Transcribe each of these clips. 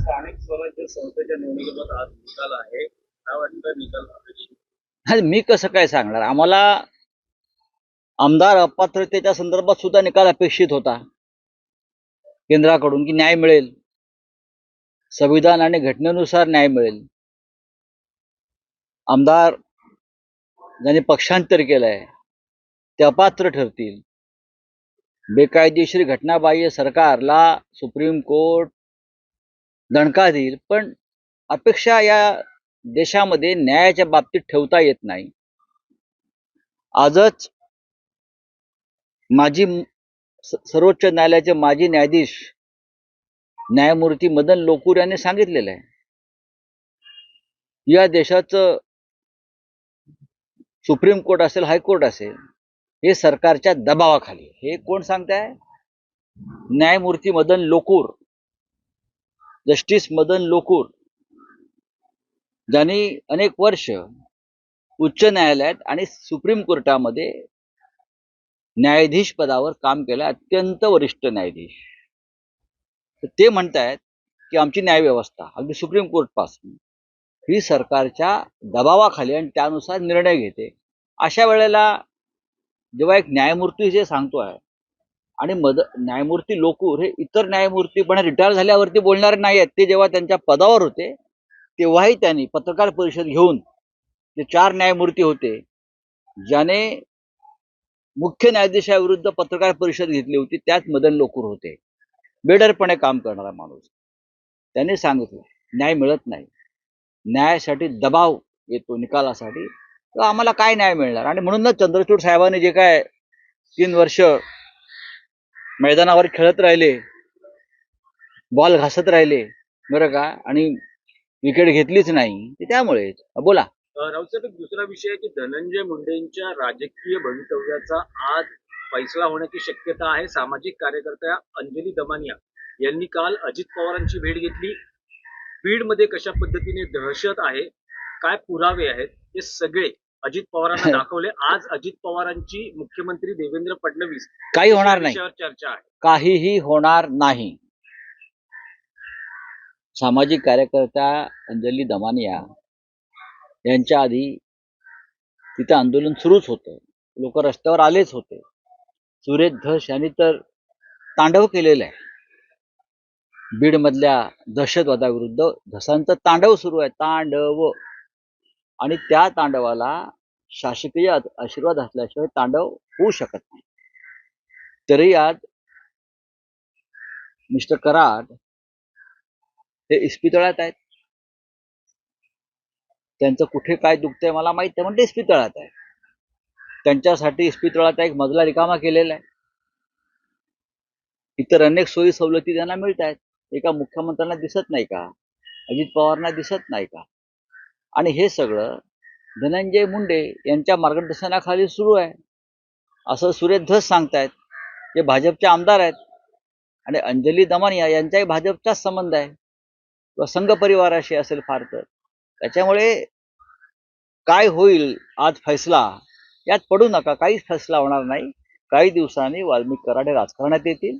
स्थानिक स्वराज्य संस्थेच्या निवडणुकीबाबत आज निकाल आहे. काय वाटतं निकाल मी कसं काय सांगणार? आम्हाला आमदार अपात्रतेच्या संदर्भात सुद्धा निकाल अपेक्षित होता केंद्राकडून, की न्याय मिळेल, संविधान आणि घटनेनुसार न्याय मिळेल. आमदार ज्यांनी पक्षांतर केलंय ते अपात्र ठरतील. बेकायदेशीर घटनाबाह्य सरकारला सुप्रीम कोर्ट दणका देईल. पण अपेक्षा या देशामध्ये न्यायाच्या बाबतीत ठेवता येत नाही. आजच सर्वोच्च न्यायालयाचे माजी न्यायाधीश न्यायमूर्ती मदन लोकूर यांनी सांगितलेलं आहे, या देशाचं सुप्रीम कोर्ट असेल, हायकोर्ट असेल, हे सरकारच्या दबावाखाली. हे कोण सांगताय? न्यायमूर्ती मदन लोकूर, जस्टिस मदन लोकूर, ज्यांनी अनेक वर्ष उच्च न्यायालयात आणि सुप्रीम कोर्टामध्ये न्यायाधीश पदावर काम केलं, अत्यंत वरिष्ठ न्यायाधीश. ते म्हणतायत की आमची न्यायव्यवस्था अगदी सुप्रीम कोर्ट पासून ही सरकारच्या दबावाखाली आणि त्यानुसार निर्णय घेते. अशा वेळेला जेव्हा एक न्यायमूर्ती जे सांगतोय आणि न्यायमूर्ती लोकूर हे इतर न्यायमूर्ती पण रिटायर झाल्यावरती बोलणारे नाही आहेत, ते जेव्हा त्यांच्या पदावर होते तेव्हाही त्यांनी पत्रकार परिषद घेऊन, जे 4 न्यायमूर्ती होते ज्याने मुख्य न्यायाधीशाविरुद्ध पत्रकार परिषद घेतली होती, त्यात मदन लोकूर होते. बेडरपणे काम करणारा माणूस. त्यांनी सांगितलं न्याय मिळत नाही, न्यायासाठी दबाव येतो निकालासाठी, तर आम्हाला काय न्याय मिळणार? आणि म्हणूनच चंद्रचूड साहेबांनी जे काय 3 वर्ष मैदानावर खेळत राहिले, बॉल घासत राहिले बरं का, आणि विकेट घेतलीच नाही, ते त्यामुळे. बोला. राऊतसाहेब, एक दुसरा विषय आहे की धनंजय मुंडेंच्या राजकीय भवितव्याचा आज फैसला होण्याची शक्यता आहे. सामाजिक कार्यकर्त्या अंजली दमानिया यांनी काल अजित पवारांची भेट घेतली. बीडमध्ये कशा पद्धतीने दहशत आहे, काय पुरावे आहेत, हे सगळे अजित पवारांना दाखवले. आज अजित पवारांची मुख्यमंत्री देवेंद्र फडणवीस काही होणार नाही, चर्चा आहे. काहीही होणार नाही. सामाजिक कार्यकर्त्या अंजली दमानिया यांच्या आधी तिथं आंदोलन सुरूच होतं, लोक रस्त्यावर आलेच होते. सुरेश धस यांनी तर तांडव केलेलं आहे बीडमधल्या दहशतवादाविरुद्ध. धसांचं तांडव सुरू आहे, तांडव. आणि त्या तांडवाला शासकीय आशीर्वाद असल्याशिवाय तांडव होऊ शकत नाही. तरी आज मिस्टर कराड हे इस्पितळात आहेत. त्यांचं कुठे काय दुखतंय मला माहित नाही, पण ते इस्पितळात आहे. त्यांच्यासाठी इस्पितळाचा एक मजला रिकामा केलेला आहे. इतर अनेक सोयी सवलती त्यांना मिळत आहेत. एका मुख्यमंत्र्यांना दिसत नाही का? अजित पवारांना दिसत नाही का? आणि हे सगळं धनंजय मुंडे यांच्या मार्गदर्शनाखाली सुरू आहे असं सुरेश धस सांगतायत, जे भाजपचे आमदार आहेत. आणि अंजली दमानिया यांचाही भाजपचाच संबंध आहे किंवा संघ परिवाराशी असेल फार तर. त्याच्यामुळे काय होईल आज फैसला यात पडू नका. काहीच फैसला होणार नाही. काही दिवसांनी वाल्मिक कराड हे राजकारणात येतील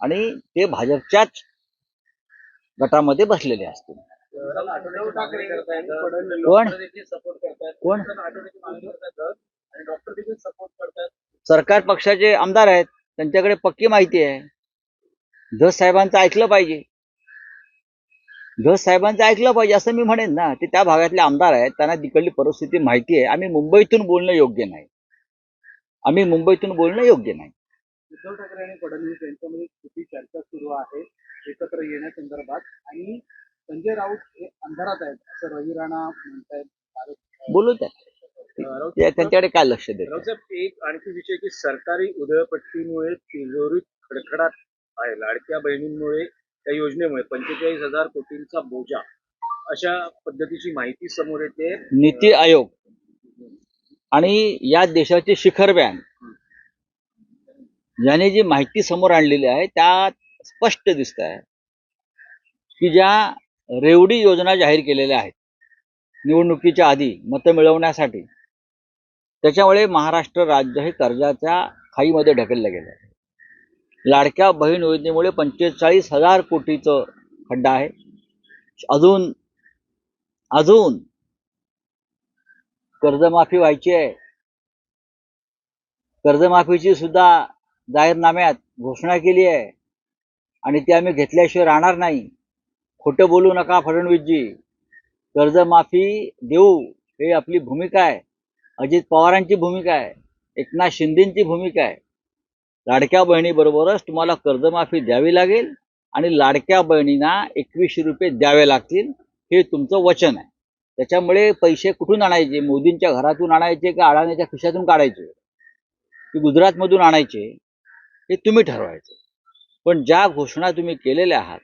आणि ते भाजपच्याच गटामध्ये बसलेले असतील. कोण कोण सरकार पक्षाचे आमदार आहेत, त्यांच्याकडे पक्की माहिती आहे. धस साहेबांचं ऐकलं पाहिजे. धस साहेबांचं ऐकलं पाहिजे असं मी म्हणेन ना. ते त्या भागातले आमदार आहेत, त्यांना तिकडली परिस्थिती माहिती आहे. आम्ही मुंबईतून बोलणं योग्य नाही. उद्धव ठाकरे आणि फडणवीस यांच्यामध्ये किती चर्चा सुरू आहे एकत्र येण्यासंदर्भात, आणि संजय राऊत हे अंधारात आहेत असं रवी राणा म्हणतायत. बोलत आहे, त्यांच्याकडे काय लक्ष देत? राऊतसाहेब, एक आणखी विषय की सरकारी उधळपट्टीमुळे तिजोरीत खडखडाट आहे. लाडक्या बहिणींमुळे, त्या योजनेमुळे 45,000 कोटींचा बोजा, अशा पद्धतीची माहिती समोर येते. नीती आयोग आणि या देशाचे शिखर बँक याने जी माहिती समोर आणलेली आहे त्यात स्पष्ट दिसत आहे की ज्या रेवडी योजना जाहीर केलेल्या आहेत निवडणुकीच्या आधी मतं मिळवण्यासाठी, त्याच्यामुळे महाराष्ट्र राज्य हे कर्जाच्या खाईमध्ये ढकललं गेलं आहे. लाडक्या बहीण योजनेमुळे 45,000 कोटीचं खड्डा आहे. अजून अजून कर्जमाफी व्हायची आहे. कर्जमाफीची सुद्धा जाहीरनाम्यात घोषणा केली आहे आणि ती आम्ही घेतल्याशिवाय राहणार नाही. खोटं बोलू नका फडणवीसजी. कर्जमाफी देऊ हे आपली भूमिका आहे. अजित पवारांची भूमिका आहे. एकनाथ शिंदेची भूमिका आहे. लाडक्या बहिणीबरोबरच तुम्हाला कर्जमाफी द्यावी लागेल आणि लाडक्या बहिणींना 2100 रुपये द्यावे लागतील. हे तुमचं वचन आहे. त्याच्यामुळे पैसे कुठून आणायचे? मोदींच्या घरातून आणायचे का अडाणीच्या खिशातून काढायचे की गुजरातमधून आणायचे हे तुम्ही ठरवायचं. पण ज्या घोषणा तुम्ही केलेल्या आहात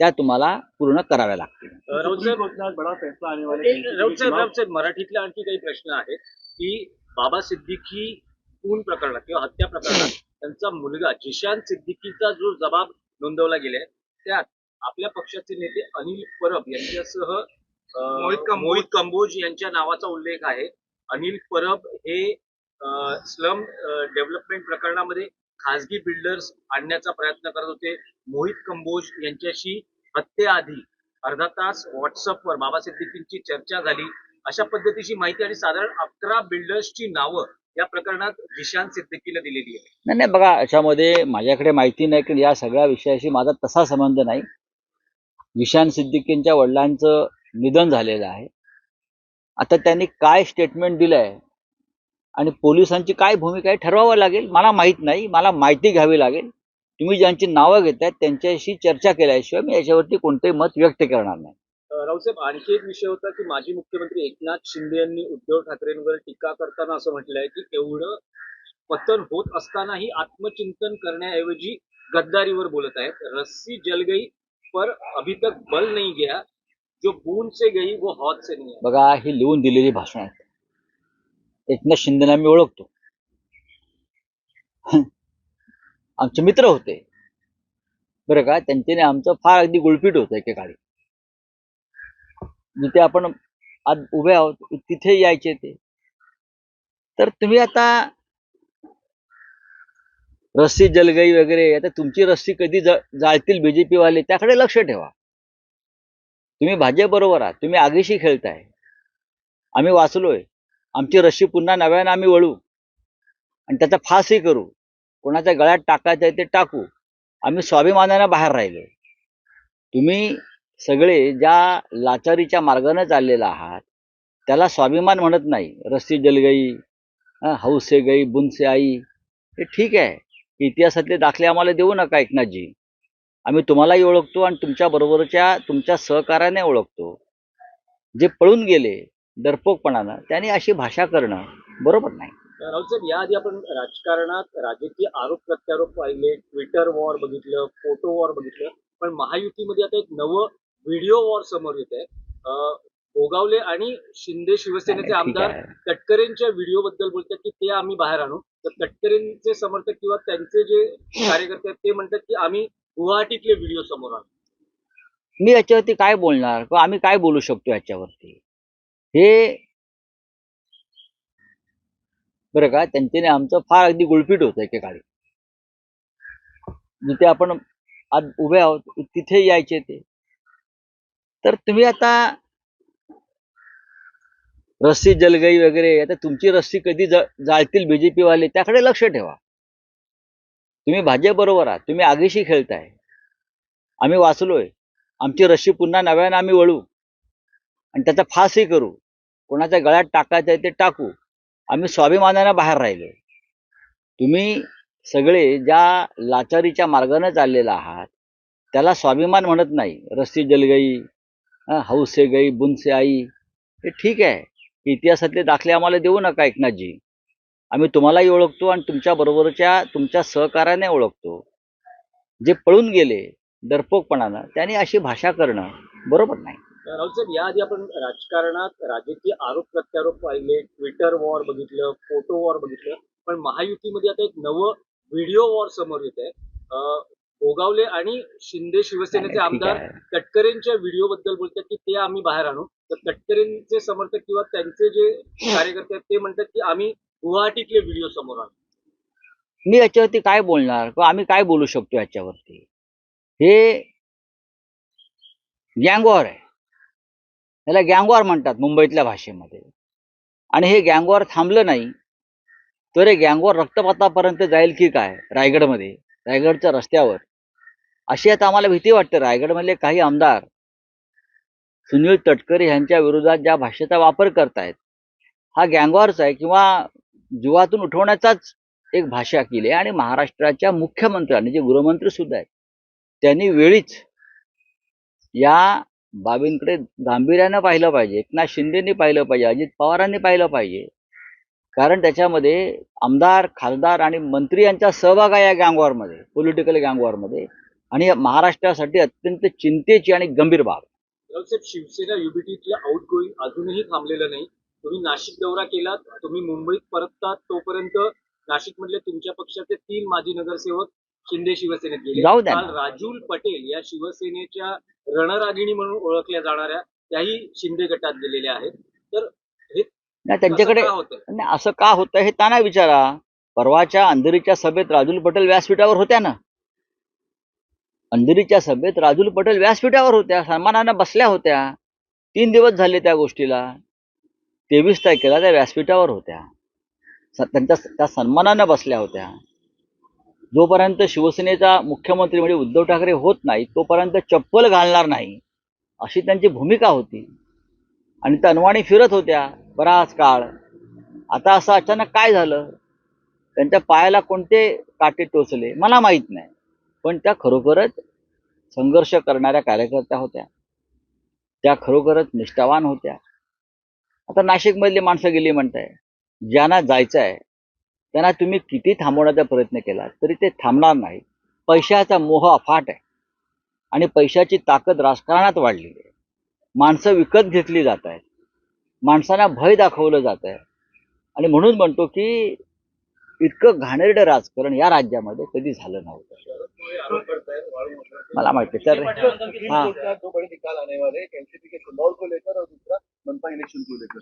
त्या तुम्हाला पूर्ण कराव्या लागतील. राऊत साहेब, मराठीतले आणखी काही प्रश्न आहेत की बाबा सिद्दीकी खून प्रकरणात किंवा हत्या प्रकरणात त्यांचा मुलगा जिशान सिद्दीकीचा जो जबाब नोंदवला गेलाय त्यात आपल्या पक्षाचे नेते अनिल परब यांच्यासह मोहित कंबोज यांच्या नावाचा उल्लेख आहे. अनिल परब हे स्लम डेव्हलपमेंट प्रकरणामध्ये खासगी बिल्डर्स आणण्याचा प्रयत्न करत होते. मोहित कंबोज यांच्याशी हत्येआधी अर्धा तास व्हॉट्सअपवर बाबा सिद्दीकींची चर्चा झाली. अशा पद्धतीची माहिती आणि साधारण 11 बिल्डर्सची नावं या प्रकरणात जिशान सिद्दीकीला दिलेली आहे. नाही नाही, बघा, याच्यामध्ये माझ्याकडे माहिती नाही की या सगळ्या विषयाशी माझा तसा संबंध नाही. जिशान सिद्दीकींच्या वडिलांचं निधन झालेलं आहे. आता त्यांनी काय स्टेटमेंट दिलंय आणि पोलिसांची काय भूमिका आहे ठरवावं लागेल. मला माहित नाही, मला माहिती घ्यावी लागेल. तुम्ही ज्यांची नावं घेतायत त्यांच्याशी चर्चा केल्याशिवाय मी याच्यावरती कोणतेही मत व्यक्त करणार नाही. रावसाहेब, आणखी एक विषय होता की माजी मुख्यमंत्री एकनाथ शिंदे यांनी उद्धव ठाकरेंवर टीका करताना असं म्हटलंय की एवढं पतन होत असतानाही आत्मचिंतन करण्याऐवजी गद्दारीवर बोलत आहेत. रस्सी जल गई पर अभी तक बल नहीं गया, जो बूंद से गई वो हौद से नहीं. बघा, ही लिहून दिलेली भाषण आहेत. एकनाथ शिंदेना मी ओळखतो. आमचे मित्र होते बरं का. त्यांच्याने आमचं फार अगदी गुळपीट होतं एकेकाळी. जिथे आपण आज उभे आहोत तिथे यायचे ते. तर तुम्ही आता रस्सी जलगई वगैरे, आता तुमची रस्सी कधी जाळतील बीजेपी वाले त्याकडे लक्ष ठेवा. तुम्ही भाजप बरोबर आहात, तुम्ही आगीशी खेळताय. आम्ही वाचलोय. आमची रस्सी पुन्हा नव्यानं आम्ही वळू आणि त्याचा फासही करू. कोणाच्या गळ्यात टाकायचं आहे ते टाकू. आम्ही स्वाभिमानानं बाहेर राहिलो. तुम्ही सगळे ज्या लाचारीच्या मार्गाने चाललेला आहात त्याला स्वाभिमान म्हणत नाही. रस्सी जल गई, हौस से गई, बुन से आई, हे ठीक आहे. इतिहासातले दाखले आम्हाला देऊ नका एकनाथजी. आम्ही तुम्हालाही ओळखतो आणि तुमच्या बरोबरच्या तुमच्या सहकार्याने ओळखतो. जे पळून गेले डरपोकपणानं त्यांनी अशी भाषा करणं बरोबर नाही. राऊत, याआधी आपण राजकारणात राजकीय आरोप प्रत्यारोप पाहिले, ट्विटर वॉर बघितलं, फोटो वॉर बघितलं, पण महायुतीमध्ये आता एक नवं व्हिडिओ वॉर समोर येत आहे. गोगावले आणि शिंदे शिवसेनेचे आमदार तटकरेंच्या व्हिडिओ बद्दल बोलतात की ते आम्ही बाहेर आणू. तर तटकरेंचे समर्थक किंवा त्यांचे जे कार्यकर्ते आहेत ते म्हणतात की आम्ही गुवाहाटीतले व्हिडिओ समोर आणू. मी याच्यावरती काय बोलणार किंवा आम्ही काय बोलू शकतो याच्यावरती? हे बरं का, त्यांच्याने आमचं फार अगदी गुळपीट होतं एकेकाळी. जिथे आपण आज उभे आहोत तिथे यायचे ते. तर तुम्ही आता रस्सी जलगई वगैरे, आता तुमची रस्सी कधी जाळतील बीजेपी वाले त्याकडे लक्ष ठेवा. तुम्ही भाजप बरोबर आहात, तुम्ही आगीशी खेळताय. आम्ही वाचलोय. आमची रस्सी पुन्हा नव्यानं आम्ही वळू आणि त्याचा फासही करू. कोणाच्या गळ्यात टाकायचं आहे ते टाकू. आम्ही स्वाभिमानानं बाहेर राहिलो. तुम्ही सगळे ज्या लाचारीच्या मार्गाने चाललेला आहात त्याला स्वाभिमान म्हणत नाही. रस्सी जल गई, हौस से गई, बुन से आई, हे ठीक आहे. इतिहासातले दाखले आम्हाला देऊ नका एकनाथजी. आम्ही तुम्हालाही ओळखतो आणि तुमच्या बरोबरच्या तुमच्या सहकार्याने ओळखतो. जे पळून गेले डरपोकपणानं त्यांनी अशी भाषा करणं बरोबर नाही. राऊत, याआधी आपण राजकारणात राजकीय आरोप प्रत्यारोप पाहिले, ट्विटर वॉर बघितलं, फोटो वॉर बघितलं, पण महायुतीमध्ये आता एक नवं व्हिडिओ वॉर समोर येत आहे. गोगावले आणि शिंदे शिवसेनेचे आमदार तटकरेंच्या व्हिडिओ बद्दल बोलतात की ते आम्ही बाहेर आणू. तर तटकरेंचे समर्थक किंवा त्यांचे जे कार्यकर्ते आहेत ते म्हणतात की आम्ही गुवाहाटीतले व्हिडिओ समोर आणू. मी याच्यावरती काय बोलणार किंवा आम्ही काय बोलू शकतो याच्यावरती? हे गँगवॉर आहे. याला गँगवॉर म्हणतात मुंबईतल्या भाषेमध्ये. आणि हे गँगवॉर थांबलं नाही तर हे गँगवॉर रक्तपातापर्यंत जाईल की काय रायगडमध्ये, रायगडच्या रस्त्यावर. अशी आता आम्हाला भीती वाटते. रायगडमधले काही आमदार सुनील तटकरे यांच्या विरोधात ज्या भाषेचा वापर करतायत हा गँगवॉरचा आहे किंवा जीवातून उठवण्याचाच एक भाषा केली आहे. आणि महाराष्ट्राच्या मुख्यमंत्र्यांनी जे गृहमंत्री सुद्धा आहेत त्यांनी वेळीच या बाबींकडे गांभीर्यानं पाहिलं पाहिजे. एकनाथ शिंदेनी पाहिलं पाहिजे, अजित पवारांनी पाहिलं पाहिजे. कारण त्याच्यामध्ये आमदार, खासदार आणि मंत्री यांचा सहभाग आहे या गँगवॉरमध्ये, पॉलिटिकल गँगवॉरमध्ये. आणि महाराष्ट्रासाठी अत्यंत चिंतेची आणि गंभीर बाब. साहेब, शिवसेना युबीटीतलं आउट गोईंग अजूनही थांबलेलं नाही. तुम्ही नाशिक दौरा केलात, तुम्ही मुंबईत परततात, तोपर्यंत नाशिकमधले तुमच्या पक्षाचे 3 माजी नगरसेवक शिंदे शिवसेनेत गेले. जाऊ द्या काल ना. राजूल पटेल या शिवसेनेच्या रणरागिणी म्हणून ओळखल्या जाणाऱ्या त्याही शिंदे गटात गेलेल्या आहेत. तर हे नाही त्यांच्याकडे असं का होतंय? नाही, असं का होतं हे त्यांना विचारा. परवाच्या अंधेरीच्या सभेत राजूल पटेल व्यासपीठावर होत्या ना. अंधेरीच्या सभेत राजूल पटेल व्यासपीठावर होत्या, सन्मानानं बसल्या होत्या. 3 दिवस झाले त्या गोष्टीला. 23 तारखेला त्या व्यासपीठावर होत्या, त्या सन्मानानं बसल्या होत्या. जोपर्यंत शिवसेनेचा मुख्यमंत्री म्हणजे उद्धव ठाकरे होत नाही तोपर्यंत चप्पल घालणार नाही अशी त्यांची भूमिका होती. आणि त्या अनवाणी फिरत होत्या बराच काळ. आता असं अचानक काय झालं, त्यांच्या पायाला कोणते काटे टोचले मला माहीत नाही. पण त्या खरोखरच संघर्ष करणाऱ्या कार्यकर्त्या होत्या, त्या खरोखरच निष्ठावान होत्या. आता नाशिकमधली माणसं गेली म्हणताय. ज्यांना जायचं आहे त्यांना तुम्ही किती थांबवण्याचा प्रयत्न केला तरी ते थांबणार नाही. पैशाचा मोह अफाट आहे आणि पैशाची ताकद राजकारणात वाढलेली आहे. माणसं विकत घेतली जात आहेत, माणसांना भय दाखवलं जात आहे. आणि म्हणून म्हणतो की इतकं घाणेरडं राजकारण या राज्यामध्ये कधी झालं नव्हतं. मला माहिती तर हाँ दो बड़े निकाल आने वाले हैं, एनसीपी के चुनाव को लेकर और दूसरा मनपा इलेक्शन को लेकर।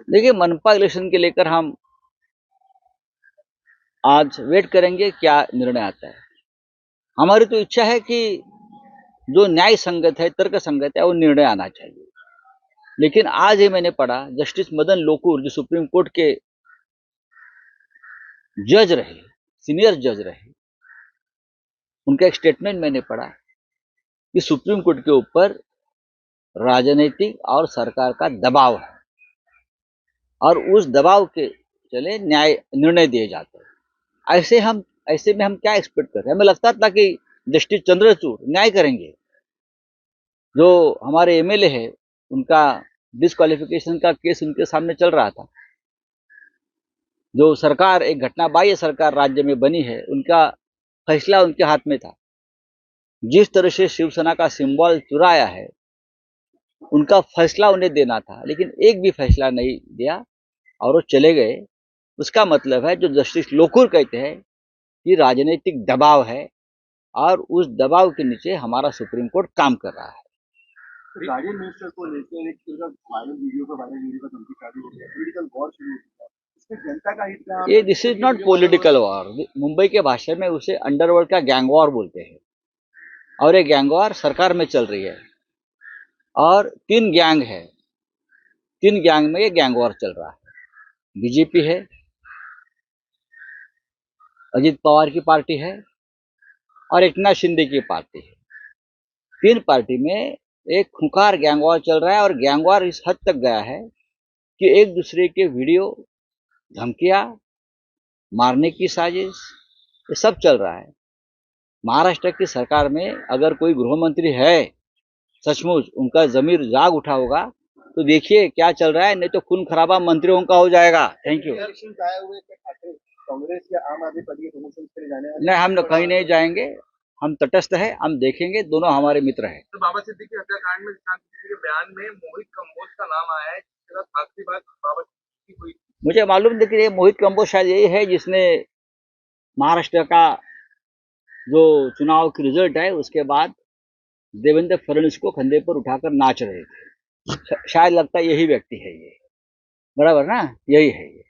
देखिए, मनपा इलेक्शन के लेकर हम आज वेट करेंगे क्या निर्णय आता है. हमारी तो इच्छा है कि जो न्याय संगत है, तर्क संगत है, वो निर्णय आना चाहिए. लेकिन आज ही मैंने पढ़ा जस्टिस मदन लोकुर जो सुप्रीम कोर्ट के जज रहे, सीनियर जज रहे, उनका एक स्टेटमेंट मैंने पढ़ा कि सुप्रीम कोर्ट के ऊपर राजनीतिक और सरकार का दबाव है और उस दबाव के चले निर्णय दिए जाते हैं. ऐसे में हम क्या एक्सपेक्ट कर रहे हैं. हमें लगता था कि जस्टिस चंद्रचूड़ न्याय करेंगे. जो हमारे एमएलए है उनका डिस्क्वालिफिकेशन का केस उनके सामने चल रहा था. जो सरकार, एक घटना बाह्य सरकार राज्य में बनी है, उनका फैसला उनके हाथ में था. जिस तरह से शिवसेना का सिंबल चुराया है उनका फैसला उन्हें देना था, लेकिन एक भी फैसला नहीं दिया और वो चले गए. उसका मतलब है जो जस्टिस लोकुर कहते हैं कि राजनीतिक दबाव है और उस दबाव के नीचे हमारा सुप्रीम कोर्ट काम कर रहा है. गार्डियन मिनिस्टर को लेकर एक वायरल वीडियो का धमकी चालू हो गया, पॉलिटिकल वॉर शुरू हो गया. इसमें जनता का हित क्या? ये this is not political war. Mumbai के भाषा में उसे अंडरवर्ल्ड का गैंग वॉर बोलते हैं और ये गैंग वॉर सरकार में चल रही है. और 3 गैंग है, 3 गैंग में ये गैंग वॉर चल रहा है. बीजेपी है, अजित पवार की पार्टी है और एकनाथ शिंदे की पार्टी है. 3 पार्टी में एक खुंखार गैंग वॉर चल रहा है. और गैंग वॉर इस हद तक गया है कि एक दूसरे के वीडियो, धमकियां, मारने की साजिश, ये सब चल रहा है. महाराष्ट्र की सरकार में अगर कोई गृहमंत्री है, सचमुच उनका जमीर जाग उठा होगा तो देखिए क्या चल रहा है. नहीं तो खून खराबा मंत्रियों का हो जाएगा. Thank you. इलेक्शन आए हुए ठाकरे कांग्रेस या आम आदमी पार्टी के प्रमोशन के लिए जाने वाले नहीं, हम कहीं नहीं जाएंगे. हम तटस्थ है, हम देखेंगे. दोनों हमारे मित्र हैं. तो बाबा सिद्दीकी हत्याकांड में के बयान में मोहित कंबोज का नाम आया है, जिसके साथ आखिरी बात बाबा सिद्दीकी हुई. मुझे मालूम नहीं कि ये मोहित कंबोज शायद यही है जिसने महाराष्ट्र का जो चुनाव की रिजल्ट है उसके बाद देवेंद्र फडणवीस को कंधे पर उठाकर नाच रहे थे. शायद लगता है यही व्यक्ति है ये. बराबर ना, यही है ये.